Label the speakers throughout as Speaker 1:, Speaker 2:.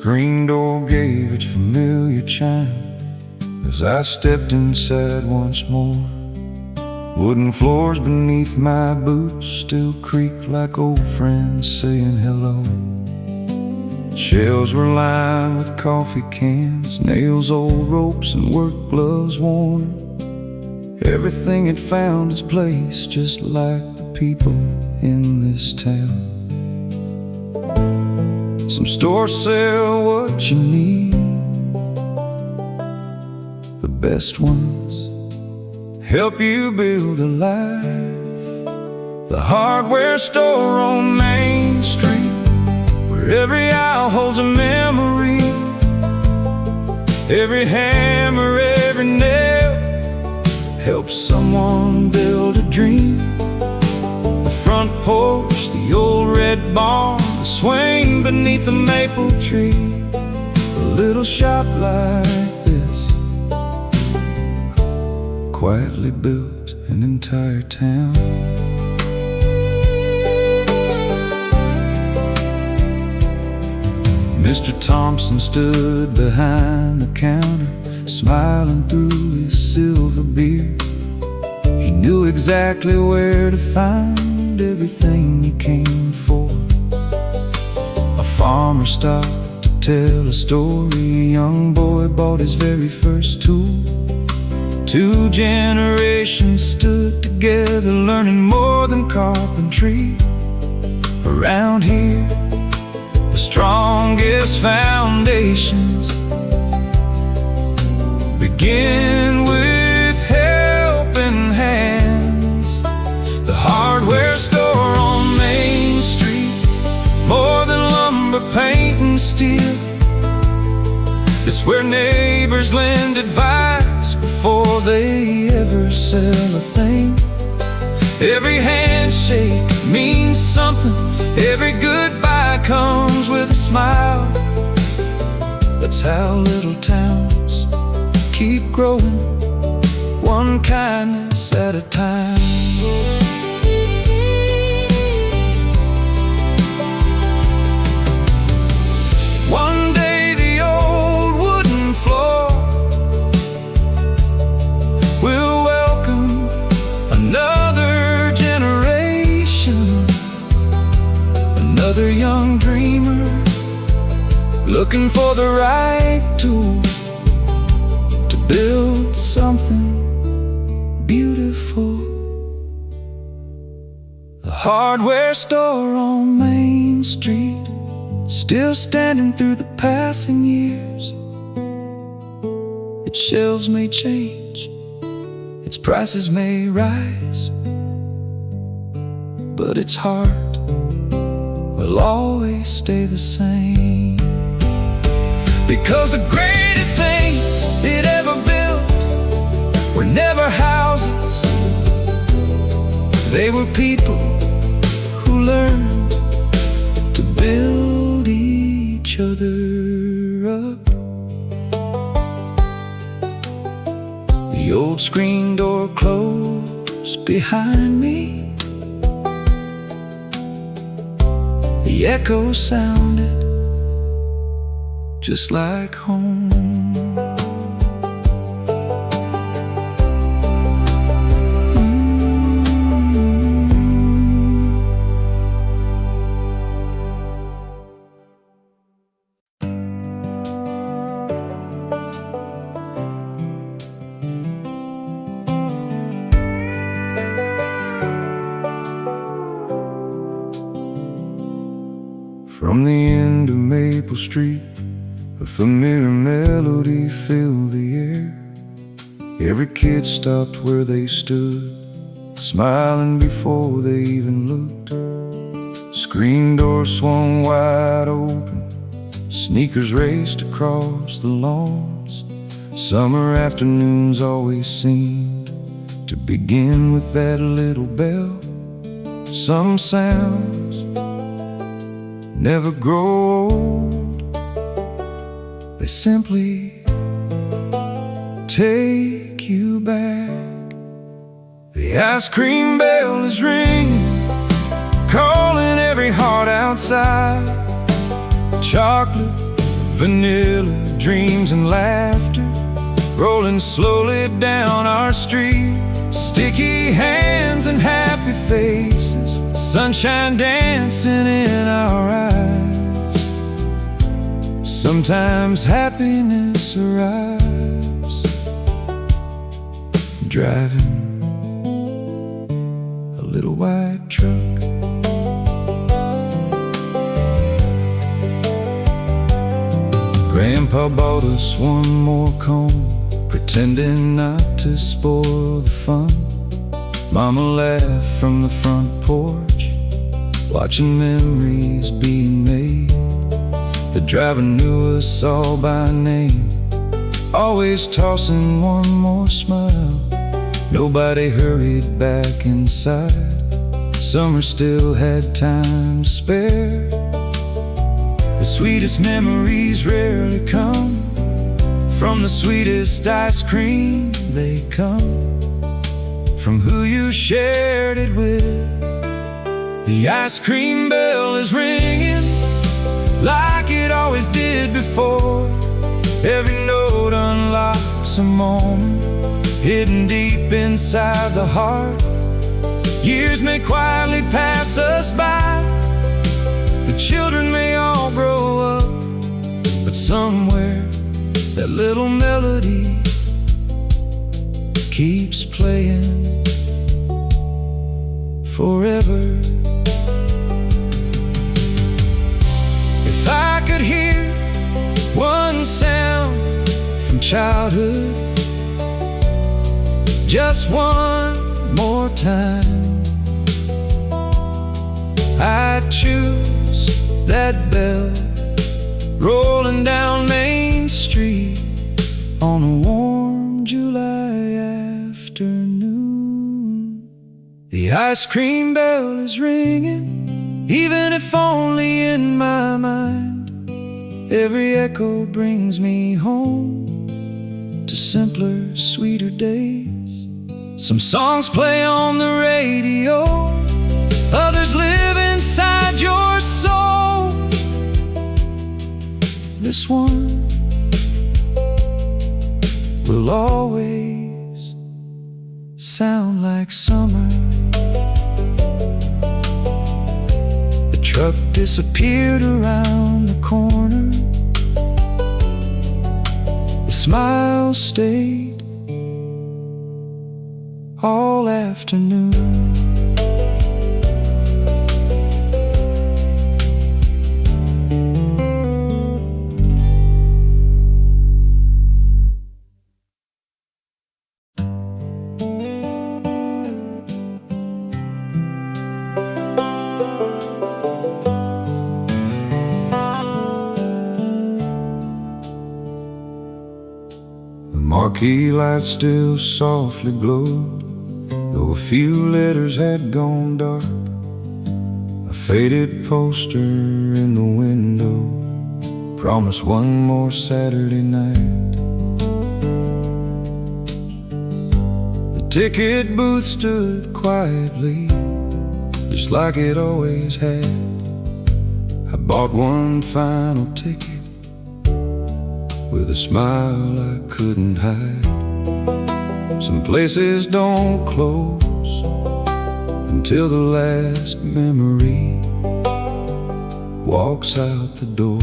Speaker 1: screen door gave its familiar chime as I stepped inside once more. Wooden floors beneath my boots still creak like old friends saying hello. Shelves were lined with coffee cans, nails, old ropes, and work gloves worn. Everything had found its place, just like the people in this town. Some stores sell what you need, the best ones help you build a life. The hardware store on Main Street, where every aisle holds a memory. Every hammer, every nail helps someone build a dream. The front porch, the old red barn, the swing beneath the maple tree. A little shop like this quietly built an entire town. Mr. Thompson stood behind the counter, smiling through his silver beard. He knew exactly where to find everything he came for. A farmer stopped to tell a story. A young boy bought his very first tool. 2 generations stood together, learning more than carpentry. Around here, the strongest foundations begin with helping hands. The hardware store on Main Street, more than lumber, paint, and steel. It's where neighbors lend advice before they ever sell a thing. Every handshake means something, every goodbye comes with a smile. That's how little towns keep growing, one kindness at a time. One day the old wooden floor will welcome another generation, another young dreamer looking for the right tool to build something beautiful. The hardware store on Main Street, still standing through the passing years. Its shelves may change, its prices may rise, but its heart will always stay the same. Because the greatest things it ever built were never houses, they were people who learned to build each other up. The old screen door closed behind me. The echo sounded just like home. From the end of Maple Street, a familiar melody filled the air. Every kid stopped where they stood, smiling before they even looked. Screen door swung wide open, sneakers raced across the lawns. Summer afternoons always seemed to begin with that little bell. Some sounds never grow old, they simply take you back. The ice cream bell is ringing, calling every heart outside. Chocolate, Vanilla dreams and laughter rolling slowly down our street. Sticky hands and happy faces, sunshine dancing in our eyes. Sometimes happiness arrives driving a little white truck. Grandpa bought us one more comb, pretending not to spoil the fun. Mama laughed from the front porch, watching memories being made. The driver knew us all by name, always tossing one more smile. Nobody hurried back inside. Summer still had time to spare. The sweetest memories rarely come from the sweetest ice cream. They come from who you shared it with. The ice cream bell is ringing like it always did before. Every note unlocks a moment hidden deep inside the heart. Years may quietly pass us by, the children may all grow up, but somewhere that little melody keeps playing forever. If I could hear one sound from childhood just one more time, I'd choose that bell rolling down Main Street on a warm July afternoon. The ice cream bell is ringing, even if only in my mind. Every echo brings me home to simpler, sweeter days. Some songs play on the radio, others live inside your soul. This one will always sound like summer. The truck disappeared around the corner. The smile stayed all afternoon. The marquee lights still softly glowed, though a few letters had gone dark. A faded poster in the window promised one more Saturday night. The ticket booth stood quietly, just like it always had. I bought one final ticket with a smile I couldn't hide. Some places don't close until the last memory walks out the door.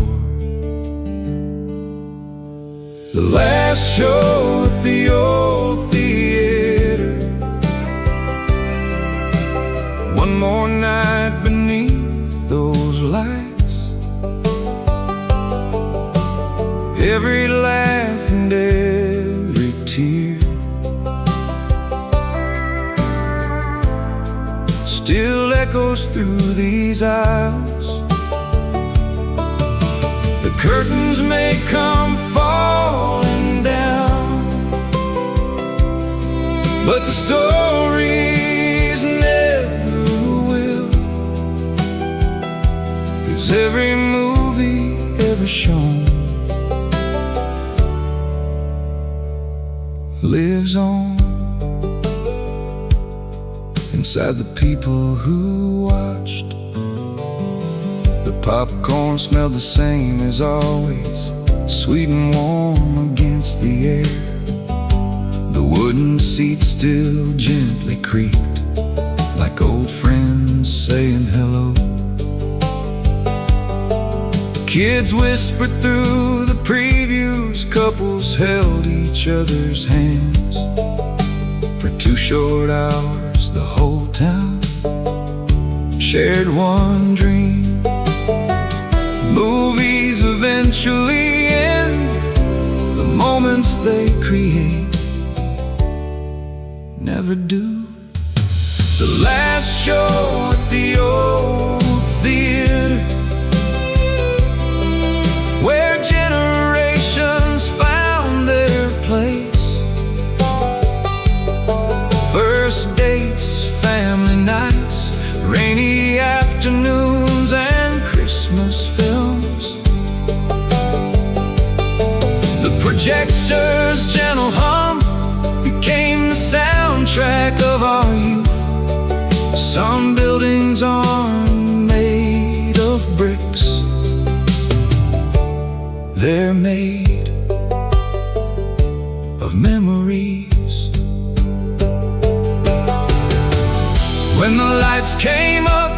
Speaker 1: The last show at the old theater, one more night beneath those lights. Every laugh and every tear still echoes through these aisles. The curtains may come falling down, but the stories never will. 'Cause every movie ever shown lives on inside the people who watched. The popcorn smelled the same as always, sweet and warm against the air. The wooden seat still gently creaked, like old friends saying hello. Kids whispered through the previews, couples held each other's hands. For 2 short hours the whole town shared one dream. Movies eventually end, the moments they create never do. The last show at the old theater, where generations found their place. First dates, family nights, rainy afternoons, and Christmas films. The projector's gentle hum became the soundtrack of our youth. Some buildings aren't made of bricks, they're made of memories. When the lights came up,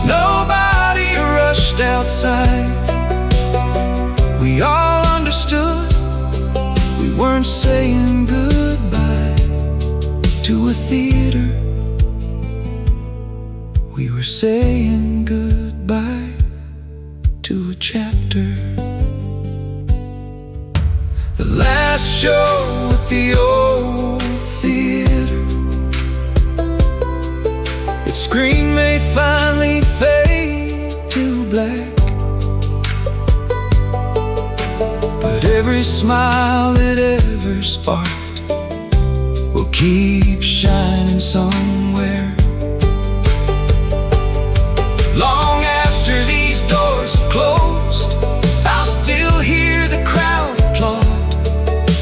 Speaker 1: nobody rushed outside. We all understood we weren't saying goodbye to a theater. We were saying goodbye to a chapter. The last show at the old theater, its screen may finally fade to black, but every smile it ever sparked will keep shining somewhere. Long after these doors have closed, I'll still hear the crowd applaud,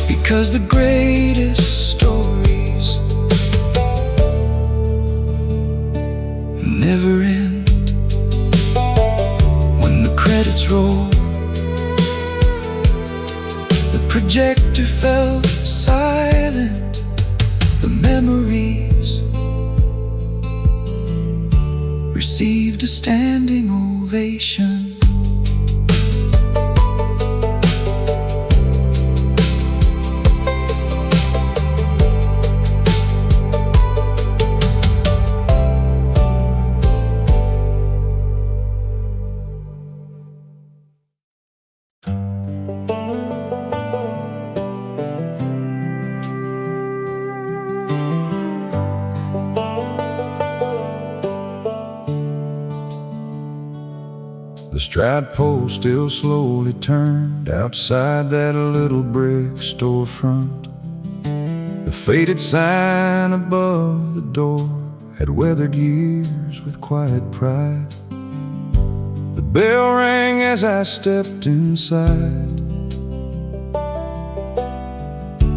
Speaker 1: because the greatest stories never end. When the credits roll, the projector fell silent. The memories received a standing ovation. The stride pole still slowly turned outside that little brick storefront. The faded sign above the door had weathered years with quiet pride. The bell rang as I stepped inside.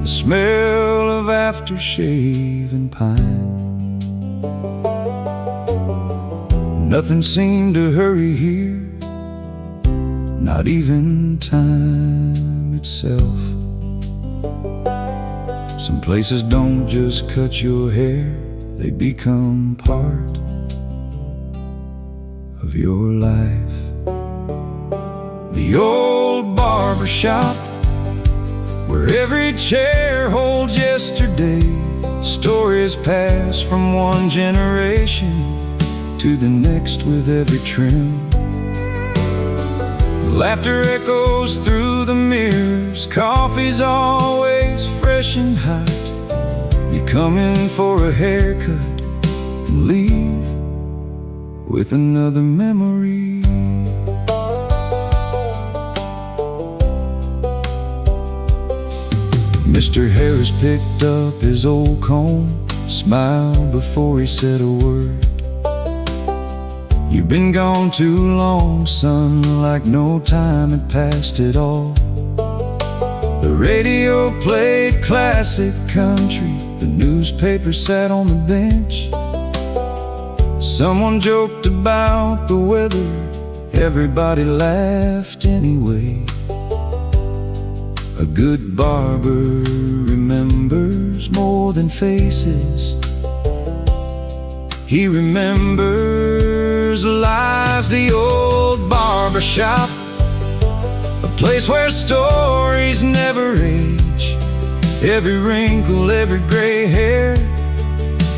Speaker 1: The smell of aftershave and pine. Nothing seemed to hurry here, not even time itself. Some places don't just cut your hair, they become part of your life. The old barber shop, where every chair holds yesterday. Stories pass from one generation to the next with every trim. Laughter echoes through the mirrors, coffee's always fresh and hot. You come in for a haircut and leave with another memory. Mr. Harris picked up his old comb, smiled before he said a word. You've been gone too long, son, like no time had passed at all. The radio played classic country, the newspaper sat on the bench. Someone joked about the weather, everybody laughed anyway. A good barber remembers more than faces. He remembers lives, the old barber shop, a place where stories never age. Every wrinkle, every gray hair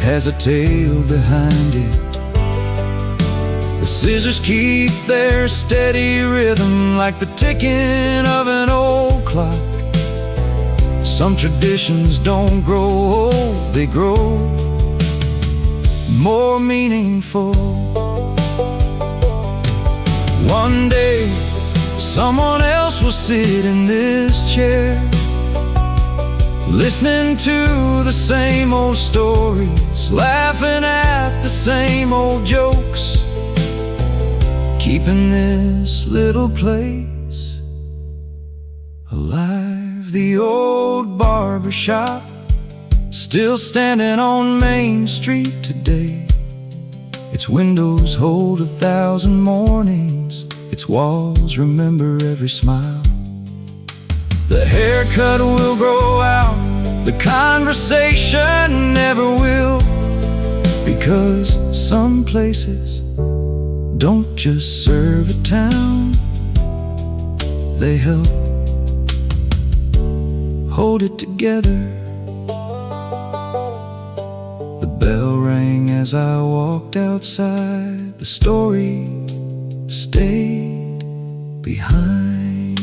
Speaker 1: has a tale behind it. The scissors keep their steady rhythm like the ticking of an old clock. Some traditions don't grow old, they grow more meaningful. One day, someone else will sit in this chair, listening to the same old stories, laughing at the same old jokes, keeping this little place alive. The old barber shop, still standing on Main Street today. Its windows hold 1,000 mornings, its walls remember every smile. The haircut will grow out, the conversation never will, because some places don't just serve a town, they help hold it together. The bell rang as I walked outside, the story stayed behind,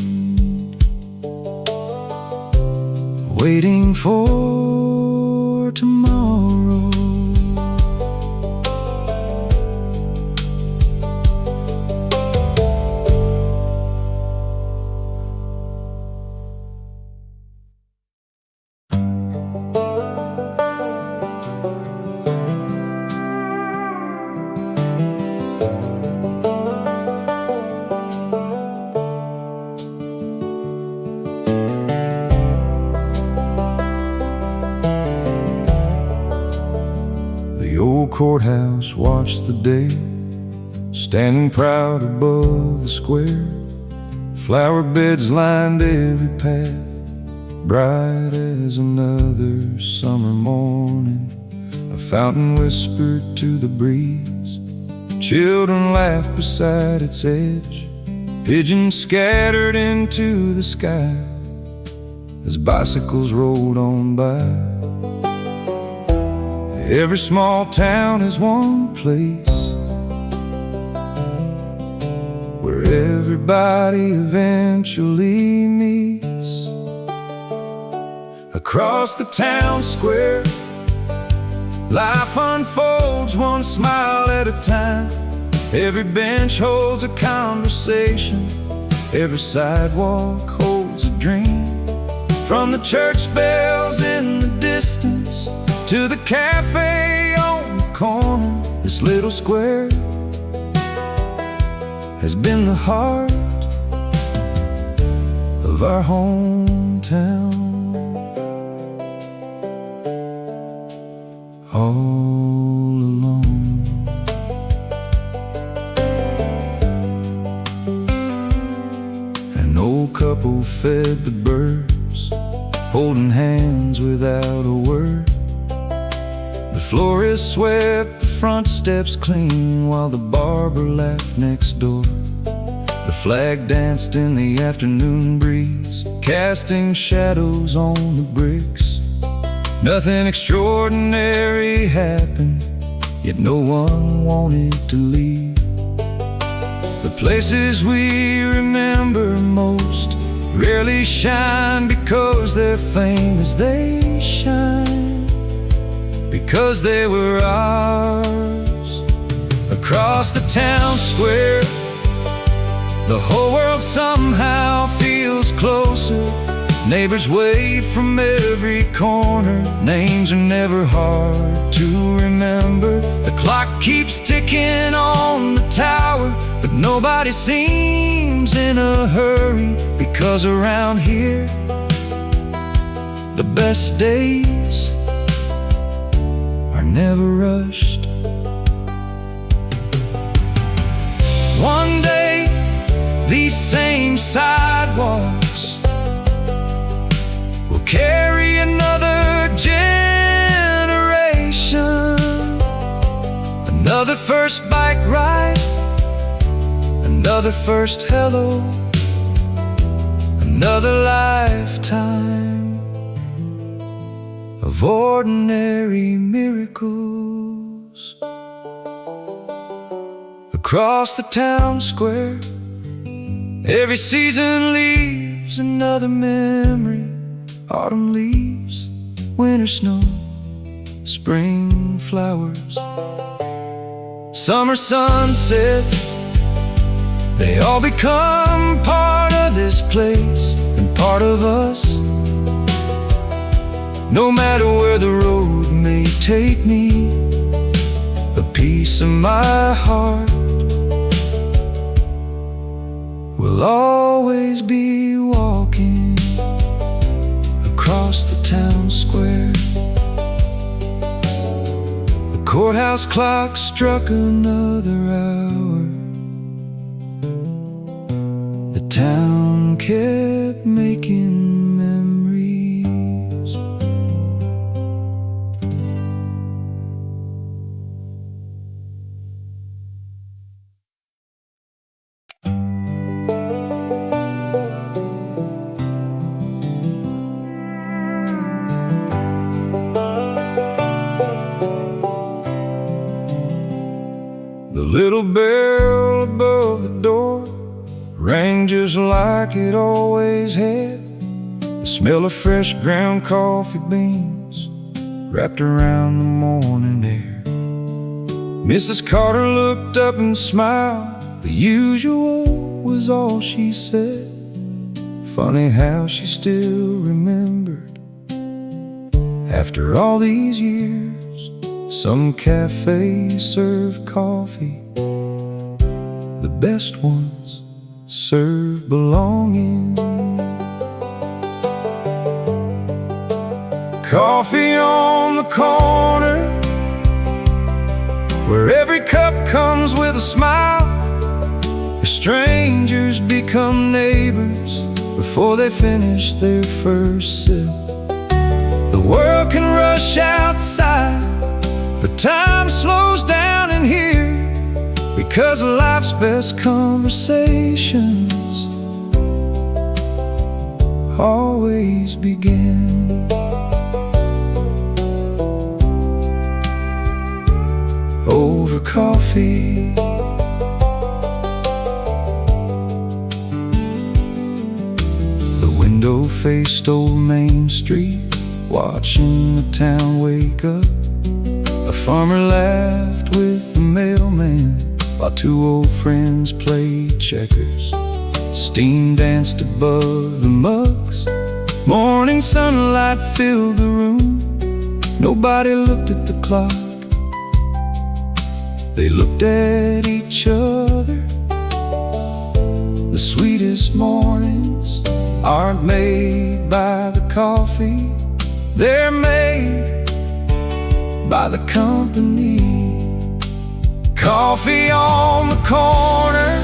Speaker 1: waiting for tomorrow. The old courthouse watched the day, standing proud above the square. Flower beds lined every path, bright as another summer morning. A fountain whispered to the breeze, children laughed beside its edge, pigeons scattered into the sky as bicycles rolled on by. Every small town is one place where everybody eventually meets. Across the town square, life unfolds one smile at a time. Every bench holds a conversation, every sidewalk holds a dream. From the church bells in the distance to the cafe on the corner, this little square has been the heart of our hometown. All alone, an old couple fed the birds, holding hands without a word. The florist swept the front steps clean while the barber laughed next door. The flag danced in the afternoon breeze, casting shadows on the bricks. Nothing extraordinary happened, yet no one wanted to leave. The places we remember most rarely shine because they're famous. They shine because they were ours. Across the town square, the whole world somehow feels closer. Neighbors wave from every corner, names are never hard to remember. The clock keeps ticking on the tower, but nobody seems in a hurry, because around here, the best days are never rushed. One day, these same sidewalks carry another generation. Another first bike ride, another first hello, another lifetime of ordinary miracles. Across the town square, every season leaves another memory. Autumn leaves, winter snow, spring flowers, summer sunsets. They all become part of this place and part of us. No matter where the road may take me, a piece of my heart will always be walking across the town square. The courthouse clock struck another hour. The town kept making memories. The little bell above the door rang just like it always had. The smell of fresh ground coffee beans wrapped around the morning air. Mrs. Carter looked up and smiled. The usual was all she said. Funny how she still remembered after all these years. Some cafes serve coffee, the best ones serve belonging. Coffee on the corner, where every cup comes with a smile, where strangers become neighbors before they finish their first sip. The world can rush outside, but time slows down in here, because life's best conversations always begin over coffee. The window faced old Main Street, watching the town wake up. A farmer laughed with the mailman, while two old friends played checkers. Steam danced above the mugs, morning sunlight filled the room. Nobody looked at the clock, they looked at each other. The sweetest mornings aren't made by the coffee, they're made by the company. Coffee on the corner,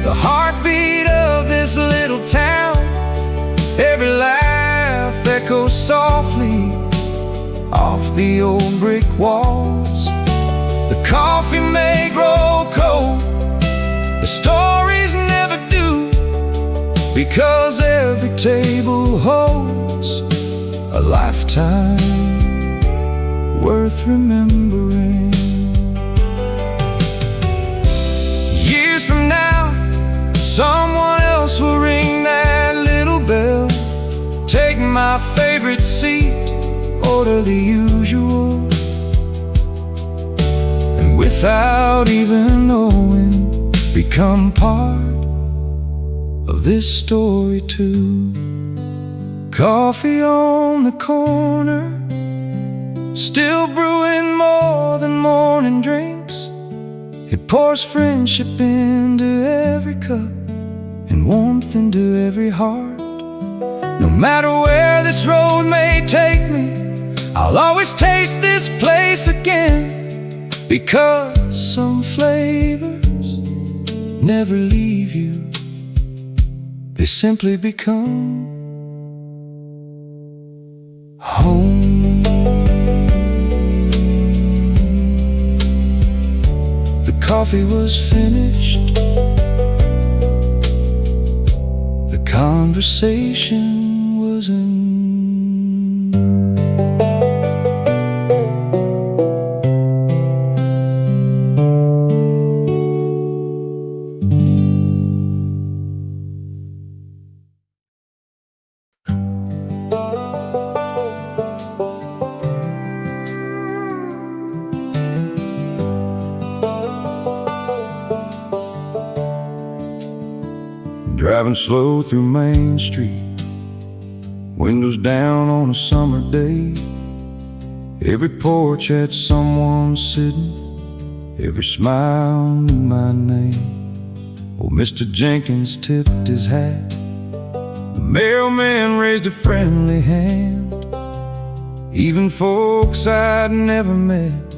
Speaker 1: the heartbeat of this little town. Every laugh echoes softly off the old brick walls. The coffee may grow cold, the stories never do, because every table holds a lifetime worth remembering. Years from now, someone else will ring that little bell, take my favorite seat, order the usual, and without even knowing, become part of this story too. Coffee on the corner, still brewing more than morning drinks. It pours friendship into every cup and warmth into every heart. No matter where this road may take me, I'll always taste this place again, because some flavors never leave you, they simply become Home. The coffee was finished. The conversation was in. Driving slow through Main Street, windows down on a summer day. Every porch had someone sitting, every smile knew my name. Old Mr. Jenkins tipped his hat, the mailman raised a friendly hand. Even folks I'd never met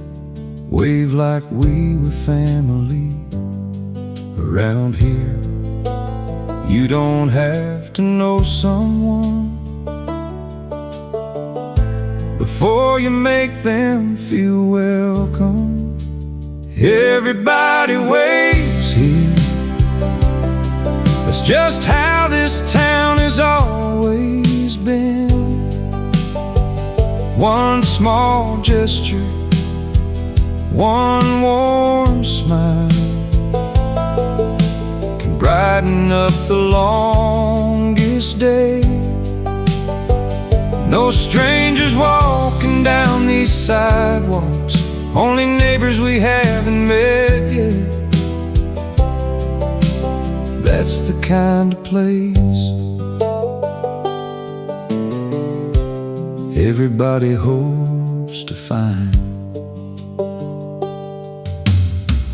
Speaker 1: waved like we were family. Around here you don't have to know someone before you make them feel welcome. Everybody waves here. That's just how this town has always been. One small gesture, one warm smile brighten up the longest day. No strangers walking down these sidewalks, only neighbors we haven't met yet. That's the kind of place everybody hopes to find.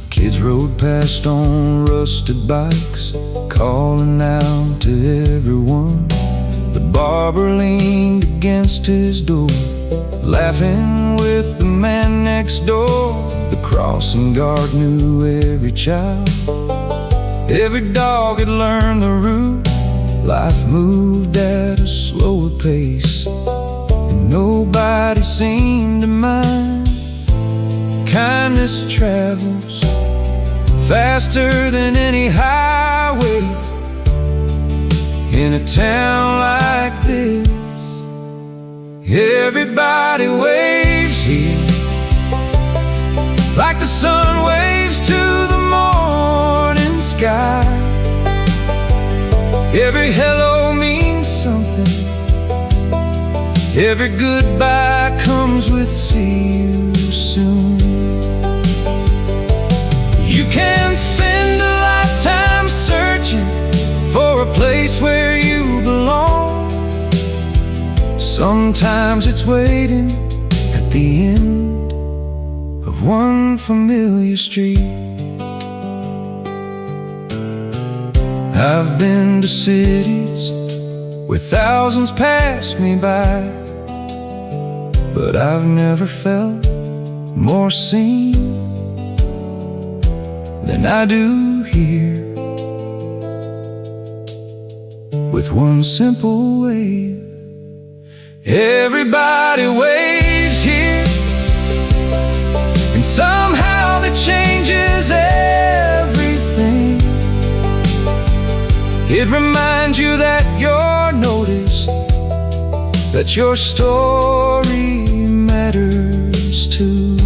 Speaker 1: Kids rode past on rusted bikes, calling out to everyone. The barber leaned against his door, laughing with the man next door. The crossing guard knew every child, every dog had learned the route. Life moved at a slower pace, and nobody seemed to mind. Kindness travels faster than any highway in a town like this. Everybody waves here, like the sun waves to the morning sky. Every hello means something, every goodbye comes with see you soon. You can spend a lifetime searching for a place where you belong. Sometimes it's waiting at the end of one familiar street. I've been to cities where thousands pass me by, but I've never felt more seen than I do here. With one simple wave, everybody waves here, and somehow that changes everything. It reminds you that you're noticed, that your story matters too.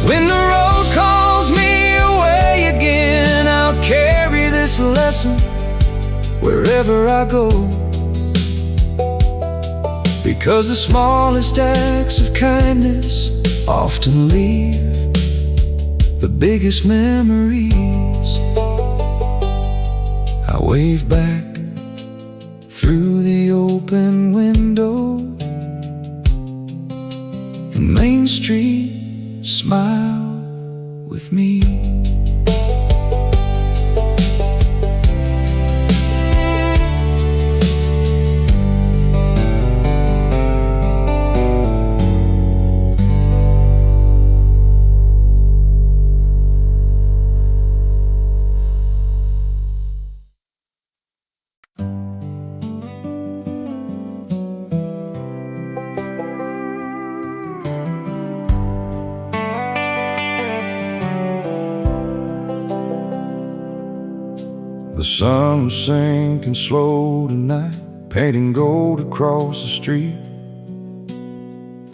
Speaker 1: When the road calls me away again, I'll carry this lesson wherever I go, because the smallest acts of kindness often leave the biggest memories. I wave back through the open window, and Main Street smile with me. sun was sinking slow tonight, painting gold across the street.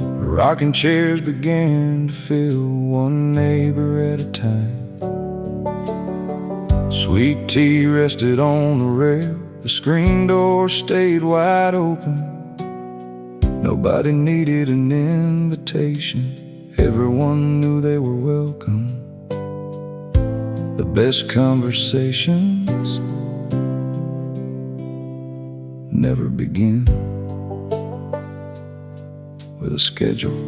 Speaker 1: Rocking chairs began to fill, one neighbor at a time. Sweet tea rested on the rail, the screen door stayed wide open. Nobody needed an invitation, everyone knew they were welcome. The best conversations never begin with a schedule.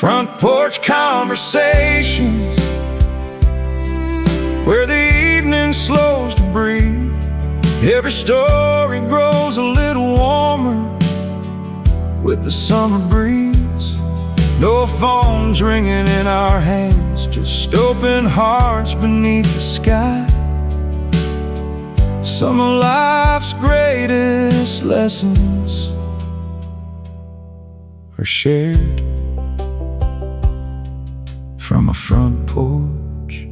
Speaker 1: Front porch conversations, where the evening slows to breathe. Every story grows a little warmer with the summer breeze. No phones ringing in our hands, just open hearts beneath the sky. Some of life's greatest lessons are shared from a front porch.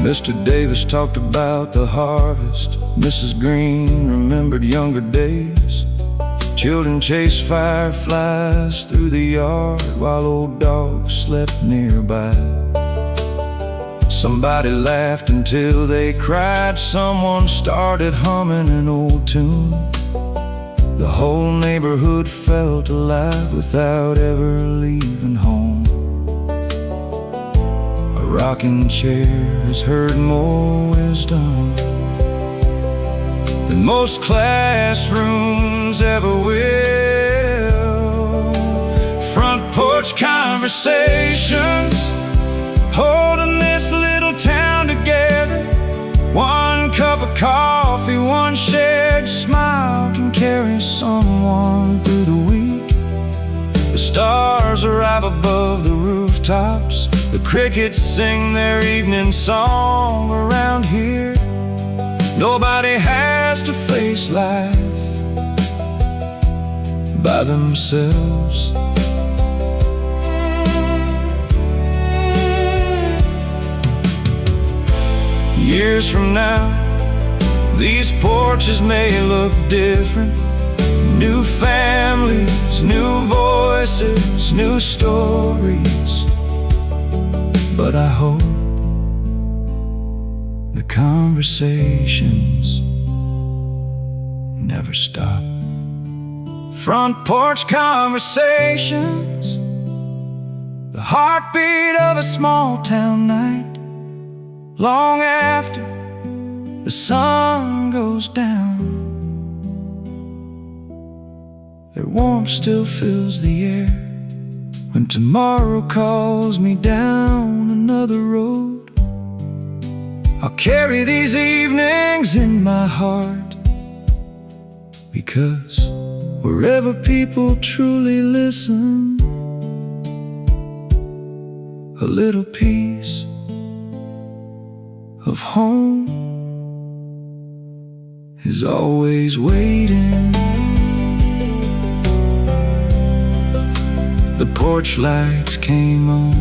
Speaker 1: Mr. Davis talked about the harvest. Mrs. Green remembered younger days. Children chased fireflies through the yard while old dogs slept nearby. Somebody laughed until they cried. Someone started humming an old tune. The whole neighborhood felt alive without ever leaving home. A rocking chair has heard more wisdom than most classrooms ever will. Front porch conversations, holding this little town together. One cup of coffee, one shared smile can carry someone through the week. The stars arrive above the rooftops, the crickets sing their evening song around here. Nobody has to face life by themselves. Years from now, these porches may look different. New families, new voices, new stories. But I hope the conversations never stop. Front porch conversations, the heartbeat of a small town night. Long after the sun goes down, their warmth still fills the air. When tomorrow calls me down another road, I'll carry these evenings in my heart, because wherever people truly listen, a little piece of home is always waiting. The porch lights came on,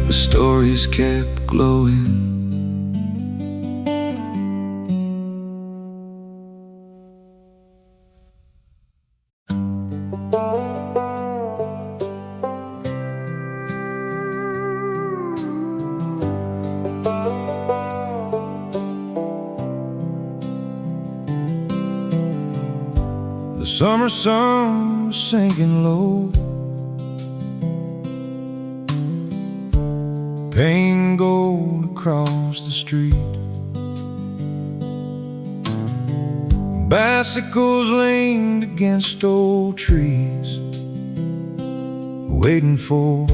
Speaker 1: the stories kept glowing. The summer sun was sinking low, painting gold across the street. Bicycles leaned against old trees, waiting for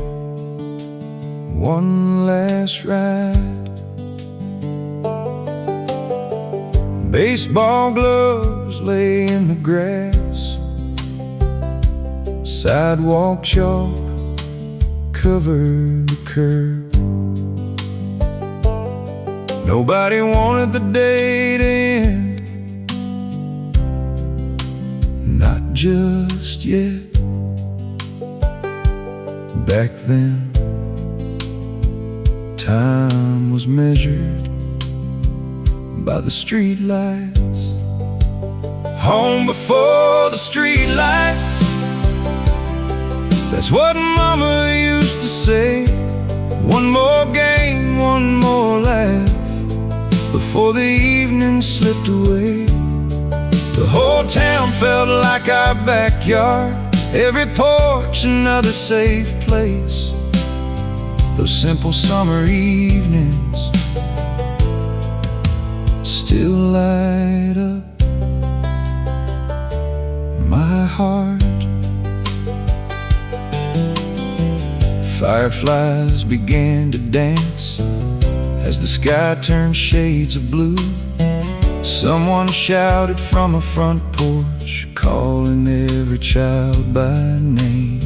Speaker 1: one last ride. Baseball gloves lay in the grass, sidewalk chalk covered the curb. Nobody wanted the day to end, just yet. Back then, time was measured by the street lights. Home before the street lights, that's what Mama used to say. One more game, one more laugh, before the evening slipped away. The whole town felt like our backyard, every porch another safe place. Those simple summer evenings still light up my heart. Fireflies began to dance as the sky turned shades of blue. Someone shouted from a front porch, calling every child by name.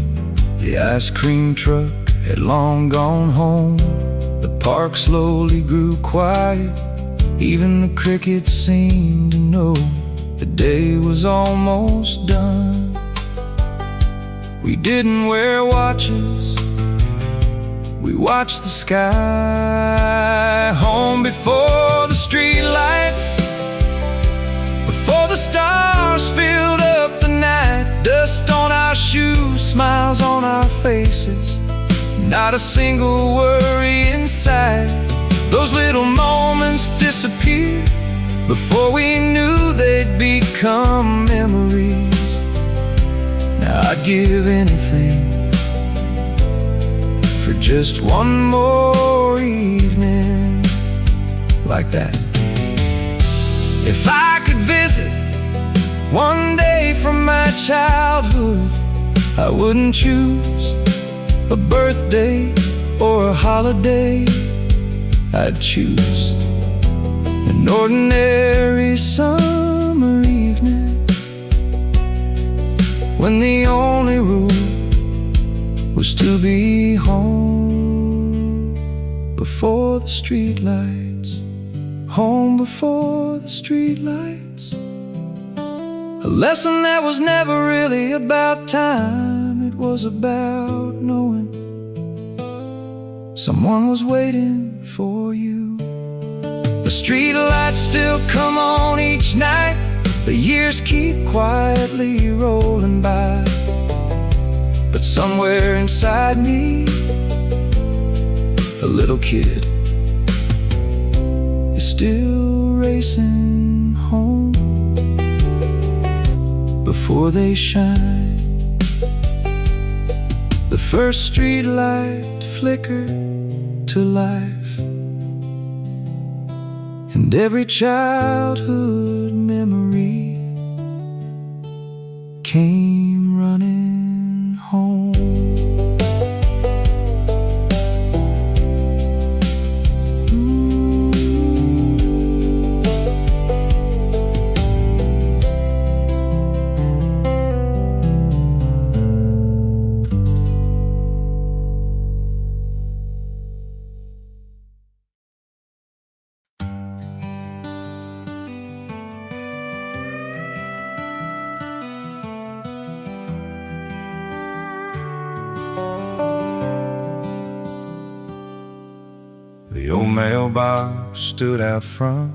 Speaker 1: The ice cream truck had long gone home. The park slowly grew quiet. Even the crickets seemed to know the day was almost done. We didn't wear watches, we watched the sky. Home before the street lights, before the stars filled up the night. Dust on our shoes, smiles on our faces, not a single worry inside. Those little moments disappeared before we knew they'd become memories. Now I'd give anything for just one more evening like that. If I could visit one day from my childhood, I wouldn't choose a birthday or a holiday. I'd choose an ordinary summer evening, when the only rule was to be home before the street lights. Home before the street lights. A lesson that was never really about time. It was about knowing someone was waiting for you. The street lights still come on each night. The years keep quietly rolling by, but somewhere inside me, a little kid is still racing home before they shine. The first street light flickered to life, and every childhood memory came running home. The old mailbox stood out front,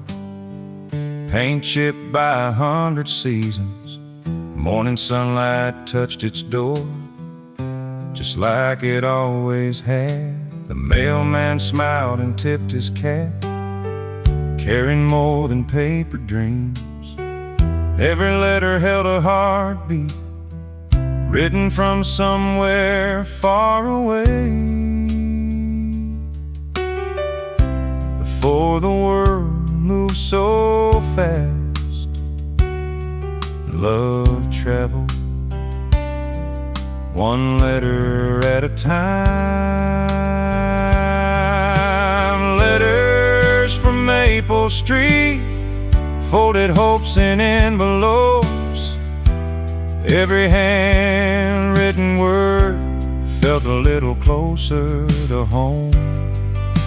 Speaker 1: paint chipped by 100 seasons. Morning sunlight touched its door, just like it always had. The mailman smiled and tipped his cap, carrying more than paper dreams. Every letter held a heartbeat, written from somewhere far away. Before the world moved so fast, love traveled one letter at a time. Letters from Maple Street, folded hopes in envelopes. Every handwritten word felt a little closer to home.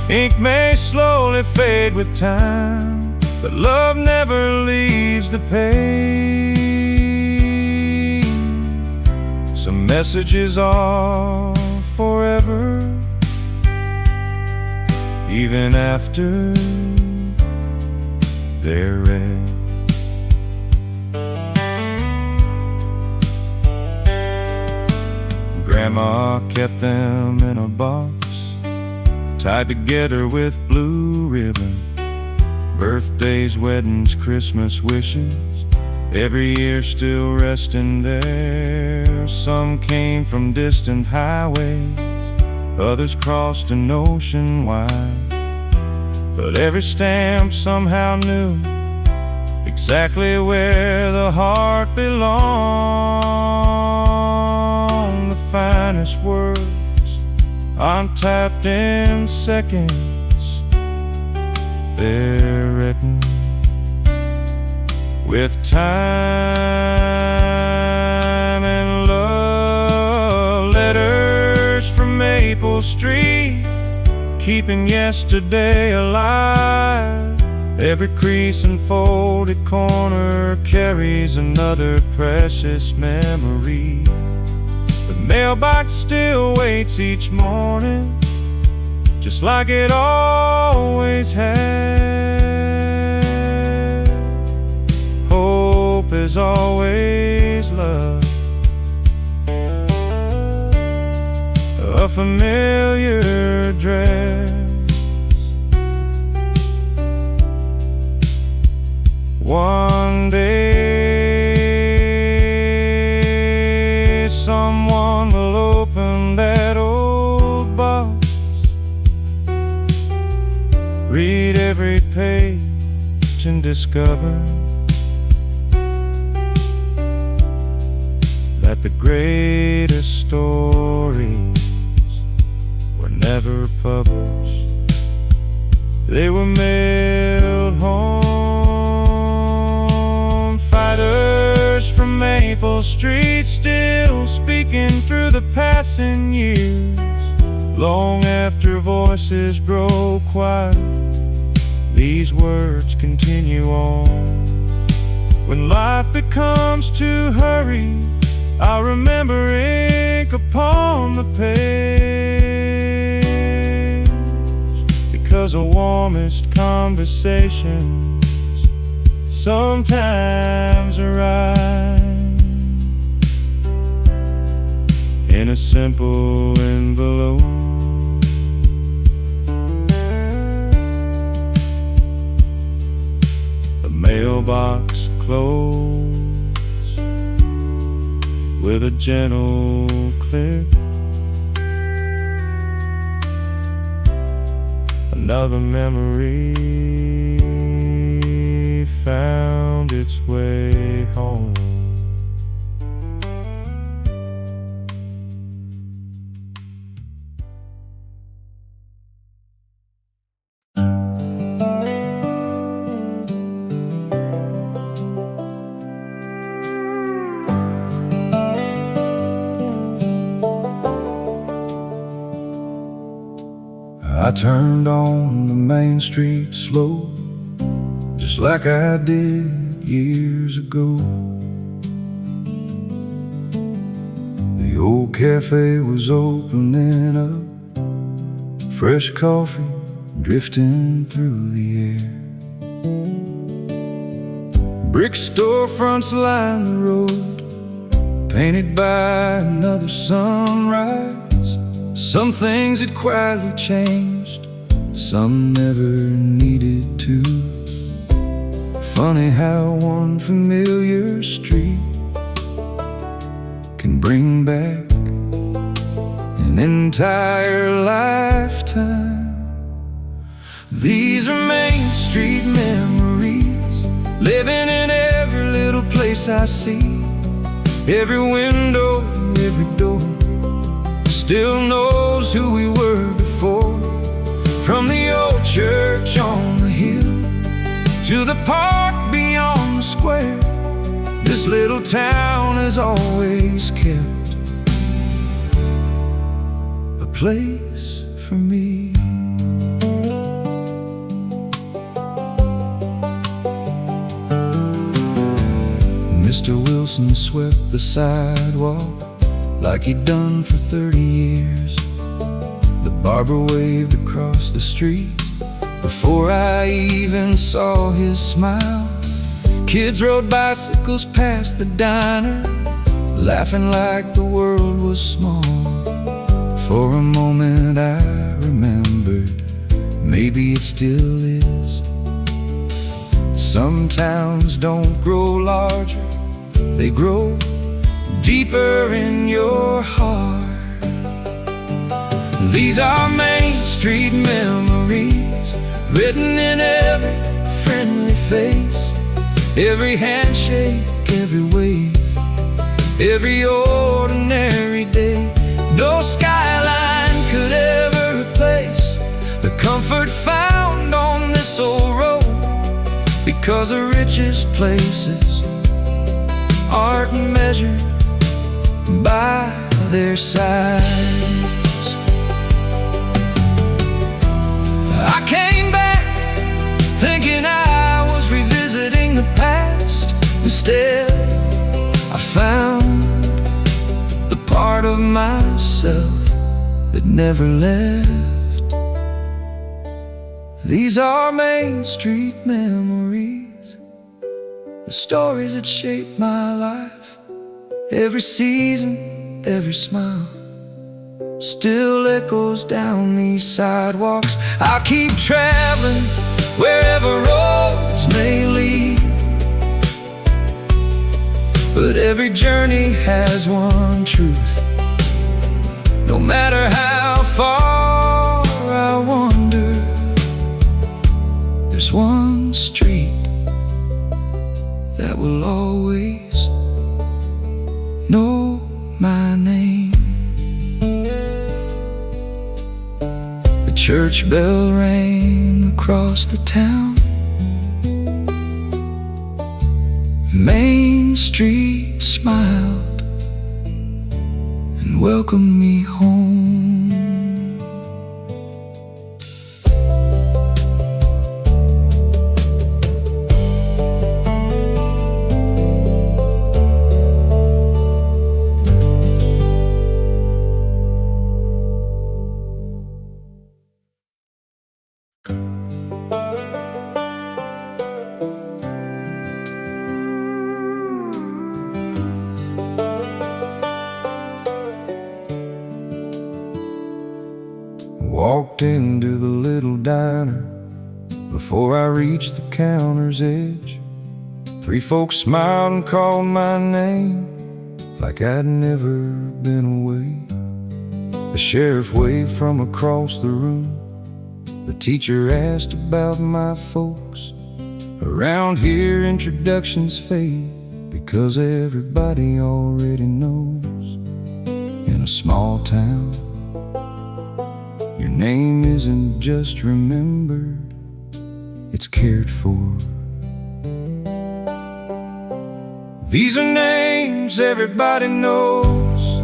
Speaker 1: Ink may slowly fade with time, but love never leaves the page. Some messages are forever, even after they're read. Grandma kept them in a box, tied together with blue ribbon. Birthdays, weddings, Christmas wishes, every year still resting there. Some came from distant highways, others crossed an ocean wide. But every stamp somehow knew exactly where the heart belonged. The finest words untapped in seconds, they're written with time and love. Letters from Maple Street, keeping yesterday alive. Every crease and folded corner carries another precious memory. The mailbox still waits each morning, just like it always had. Hope is always love, a familiar dress. One day someone will open that old box, read every page and discover that the greatest stories were never published. They were mailed home. Fighters from Maple Street still speaking through the passing years. Long after voices grow quiet, these words continue on. When life becomes too hurried, I'll remember ink upon the page, because the warmest conversations sometimes arrive in a simple envelope. The mailbox closed with a gentle click. Another memory found its way home. I turned on the main street slow, just like I did years ago. The old cafe was opening up, fresh coffee drifting through the air. Brick storefronts line the road, painted by another sunrise. Some things had quietly changed, some never needed to. Funny how one familiar street can bring back an entire lifetime. These are Main Street memories, living in every little place I see. Every window, every door still knows who we were before. From the old church on the hill to the park beyond the square, this little town has always kept a place for me. Mr. Wilson swept the sidewalk like he'd done for 30 years. The barber waved across the street before I even saw his smile. Kids rode bicycles past the diner, laughing like the world was small. For a moment I remembered, maybe it still is. Some towns don't grow larger, they grow deeper in your heart. These are Main Street memories, written in every friendly face, every handshake, every wave, every ordinary day. No skyline could ever replace the comfort found on this old road, because the richest places aren't measured by their size. I came back thinking I was revisiting the past. Instead, I found the part of myself that never left. These are Main Street memories, the stories that shaped my life. Every season, every smile still echoes down these sidewalks. I'll keep traveling wherever roads may lead, but every journey has one truth. No matter how far I wander, there's one street that will always know my name. The church bell rang across the town. Main Street smiled and welcomed me home. Walked into the little diner before I reached the counter's edge. 3 folks smiled and called my name like I'd never been away. The sheriff waved from across the room. The teacher asked about my folks. Around here introductions fade, because everybody already knows. In a small town, your name isn't just remembered, it's cared for. These are names everybody knows,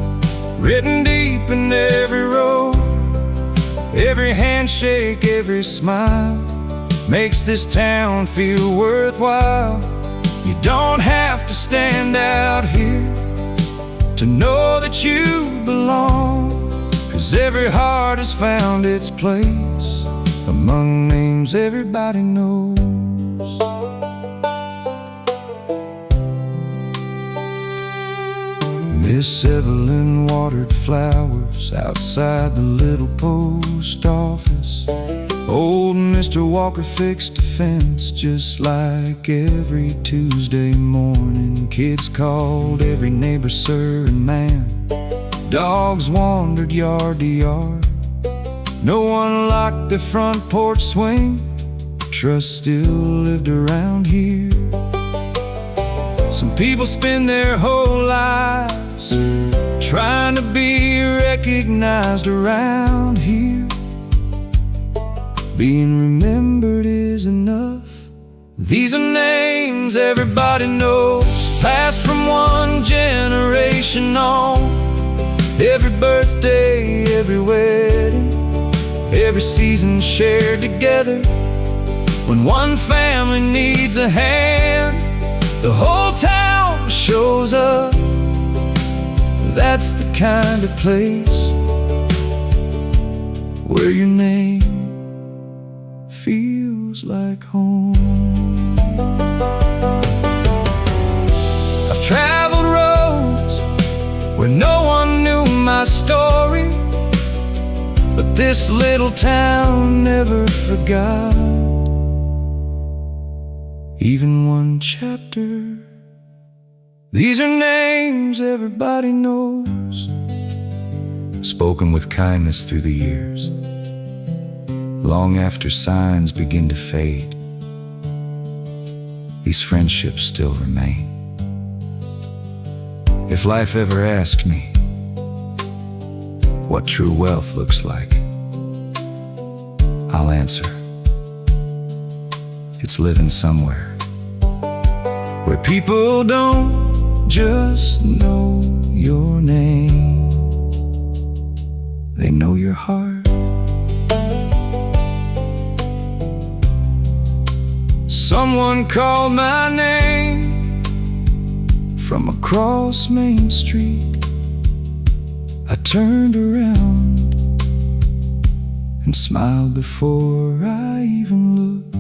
Speaker 1: written deep in every road. Every handshake, every smile makes this town feel worthwhile. You don't have to stand out here to know that you belong, 'cause every heart has found its place among names everybody knows. Miss Evelyn watered flowers outside the little post office. Old Mr. Walker fixed a fence just like every Tuesday morning. Kids called every neighbor sir and ma'am. Dogs wandered yard to yard. No one locked the front porch swing. Trust still lived around here. Some people spend their whole lives trying to be recognized around here. Being remembered is enough. These are names everybody knows, passed from one generation on. Every birthday, every wedding, every season shared together. When one family needs a hand, the whole town shows up. That's the kind of place where your name feels like home. I've traveled roads where no one knew my story, but this little town never forgot even one chapter. These are names everybody knows, spoken with kindness through the years. Long after signs begin to fade, these friendships still remain. If life ever asked me what true wealth looks like, I'll answer, it's living somewhere where people don't just know your name, they know your heart. Someone called my name from across Main Street. I turned around and smiled before I even looked.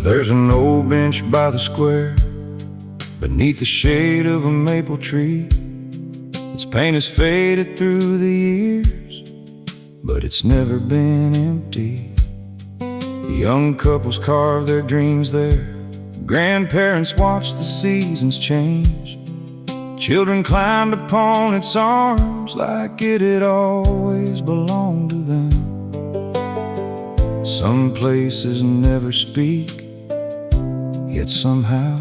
Speaker 1: There's an old bench by the square, beneath the shade of a maple tree. Its paint has faded through the years, but it's never been empty. Young couples carve their dreams there, grandparents watch the seasons change. Children climbed upon its arms like it had always belonged to them. Some places never speak, yet somehow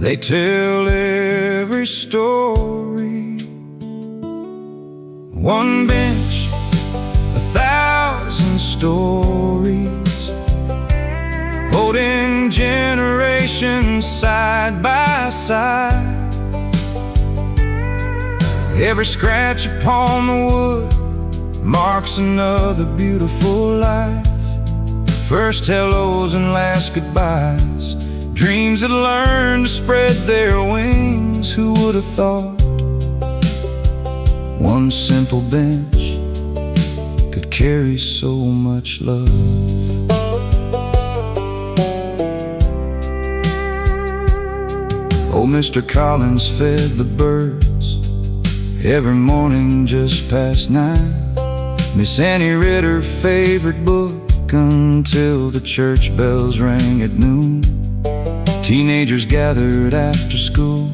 Speaker 1: they tell every story. One bench, 1,000 stories, holding generations side by side. Every scratch upon the wood marks another beautiful life. First hellos and last goodbyes, dreams that learn to spread their wings. Who would have thought one simple bench could carry so much love? Old Mr. Collins fed the birds every morning just past 9. Miss Annie read her favorite book until the church bells rang at noon. Teenagers gathered after school,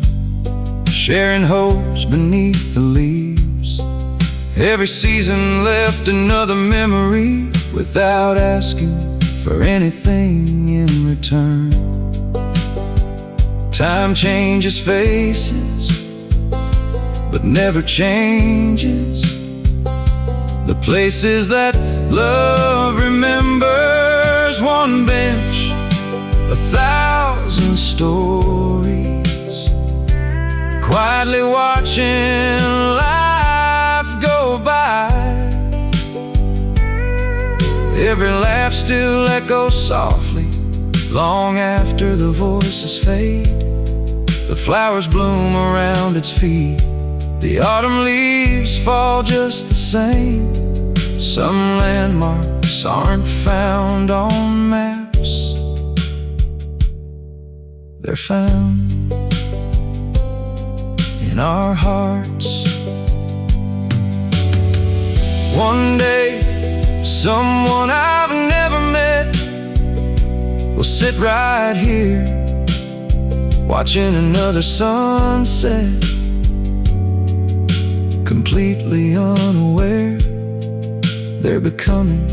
Speaker 1: sharing hopes beneath the leaves. Every season left another memory without asking for anything in return. Time changes faces, but never changes the places that love remembers. One bench, 1,000 stories, quietly watching life go by. Every laugh still echoes softly long after the voices fade. The flowers bloom around its feet, the autumn leaves fall just the same. Some landmarks aren't found on maps, they're found in our hearts. One day, someone I've never met will sit right here, watching another sunset completely unaware they're becoming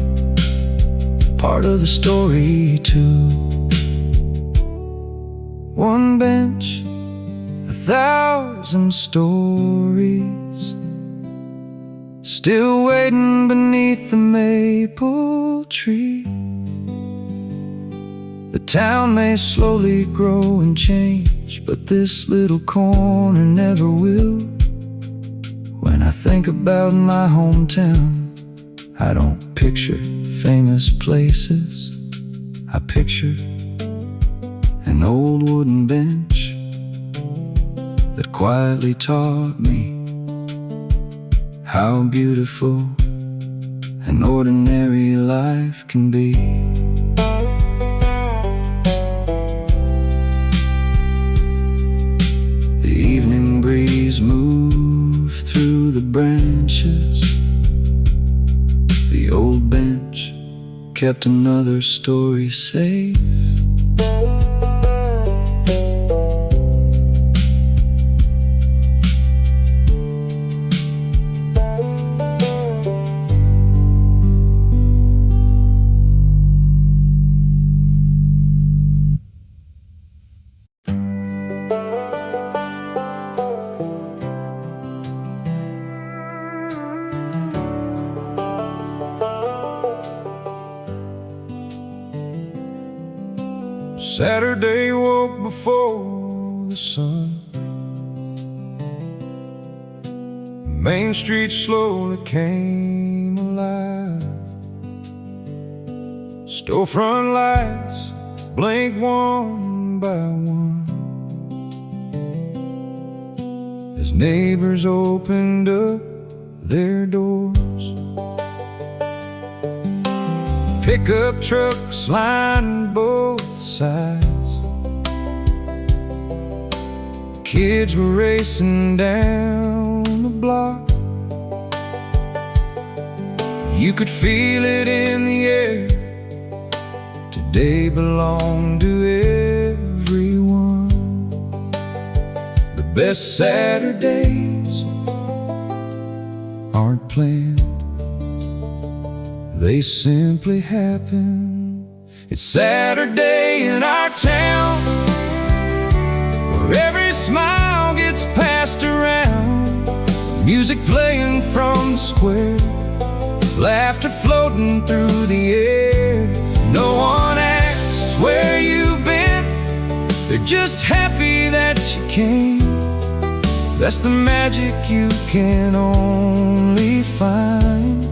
Speaker 1: part of the story too. One bench, 1,000 stories, still waiting beneath the maple tree. The town may slowly grow and change, but this little corner never will. When I think about my hometown, I don't picture famous places. I picture an old wooden bench that quietly taught me how beautiful an ordinary life can be. The evening breeze moved through the branches. The old bench kept another story safe. Saturday woke before the sun. Main Street slowly came alive. Storefront lights blinked one by one as neighbors opened up their doors. Pickup trucks lined both sides. Kids were racing down the block. You could feel it in the air. Today belonged to everyone. The best Saturdays aren't planned, they simply happen. It's Saturday in our town, where every smile gets passed around. Music playing from the square, laughter floating through the air. No one asks where you've been, they're just happy that you came. That's the magic you can only find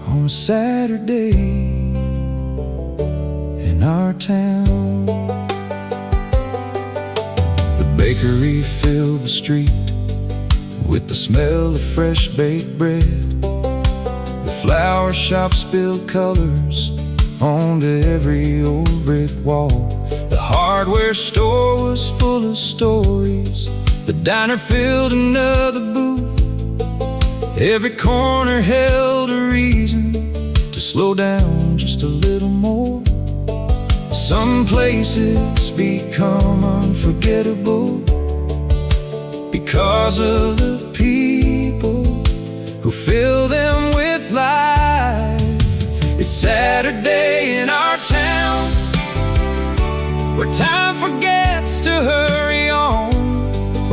Speaker 1: on a Saturday in our town. The bakery filled the street with the smell of fresh baked bread. The flower shop spilled colors onto every old brick wall. The hardware store was full of stories. The diner filled another booth. Every corner held a reason to slow down just a little more. Some places become unforgettable because of the people who fill them with life. It's Saturday in our town, where time forgets to hurry on.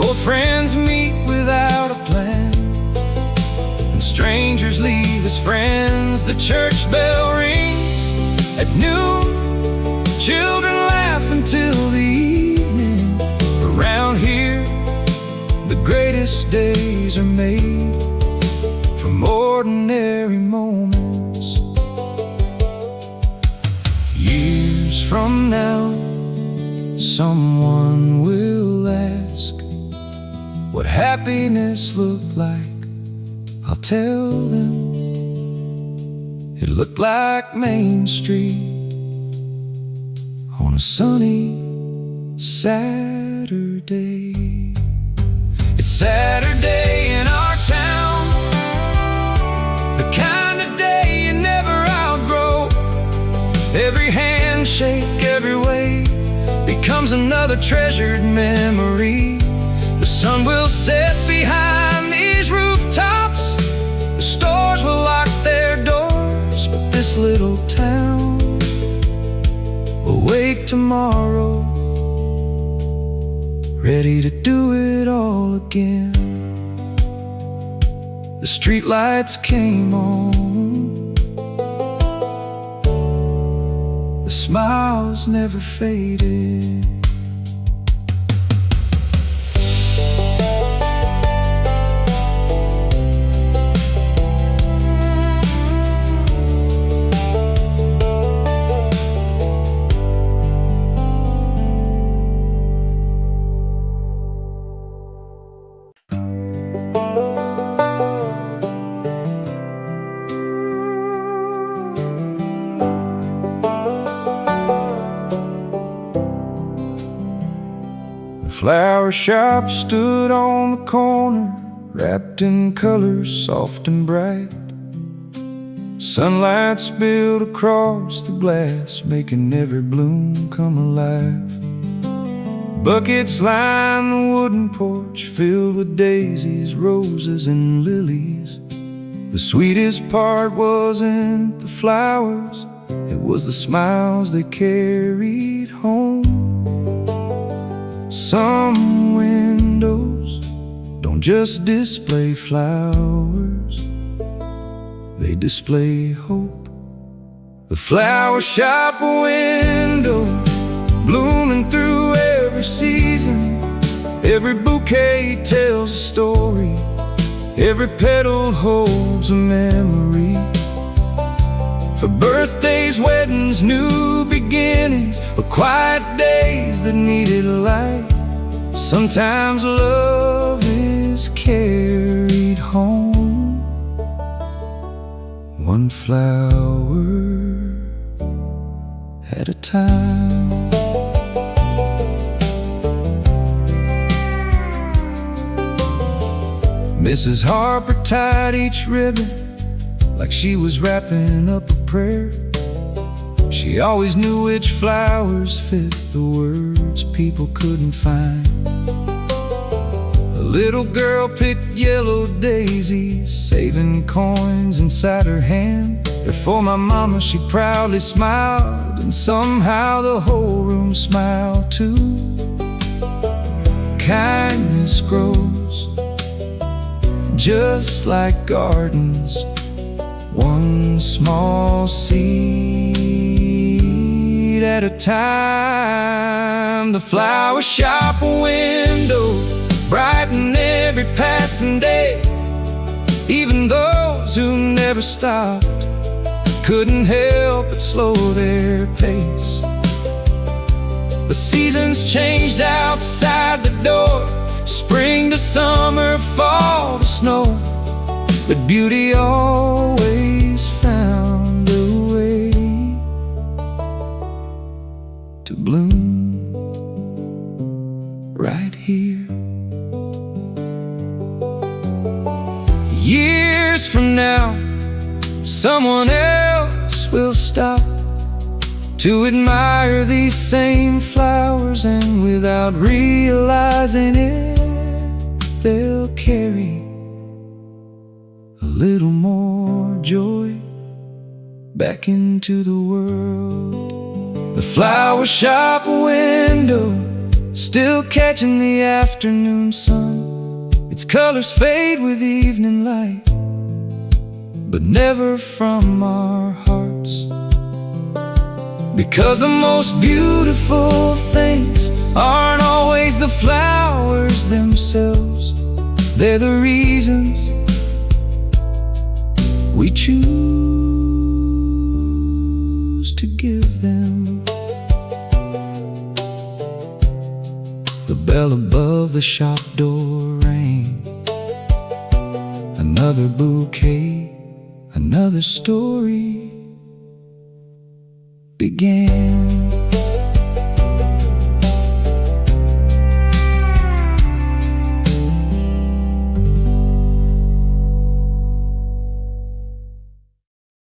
Speaker 1: Old friends meet without a plan, and strangers leave as friends. The church bell rings at noon. Children laugh until the evening. Around here, the greatest days are made from ordinary moments. Years from now, someone will ask what happiness looked like. I'll tell them it looked like Main Street on a sunny Saturday. It's Saturday in our town, the kind of day you never outgrow. Every handshake, every wave becomes another treasured memory. The sun will set behind these tomorrow, ready to do it all again. The streetlights came on, the smiles never faded. The flower shop stood on the corner, wrapped in colors soft and bright. Sunlight spilled across the glass, making every bloom come alive. Buckets lined the wooden porch, filled with daisies, roses, and lilies. The sweetest part wasn't the flowers, it was the smiles they carried home. Some windows don't just display flowers, they display hope. The flower shop window, blooming through every season. Every bouquet tells a story, every petal holds a memory. For birthdays, weddings, new beginnings, or quiet days that needed light. Sometimes love is carried home, one flower at a time. Mrs. Harper tied each ribbon like she was wrapping up a prayer. She always knew which flowers fit the words people couldn't find. A little girl picked yellow daisies, saving coins inside her hand. Before my mama, she proudly smiled, and somehow the whole room smiled too. Kindness grows just like gardens, one small seed at a time. The flower shop window brighten every passing day. Even those who never stopped couldn't help but slow their pace. The seasons changed outside the door, spring to summer, fall to snow, but beauty always found a way to bloom right here. Years from now, someone else will stop to admire these same flowers, and without realizing it, they'll carry a little more joy back into the world. The flower shop window, still catching the afternoon sun. Its colors fade with evening light, but never from our hearts. Because the most beautiful things aren't always the flowers themselves, they're the reasons we choose to give them. The bell above the shop door rang. Another bouquet, another story began.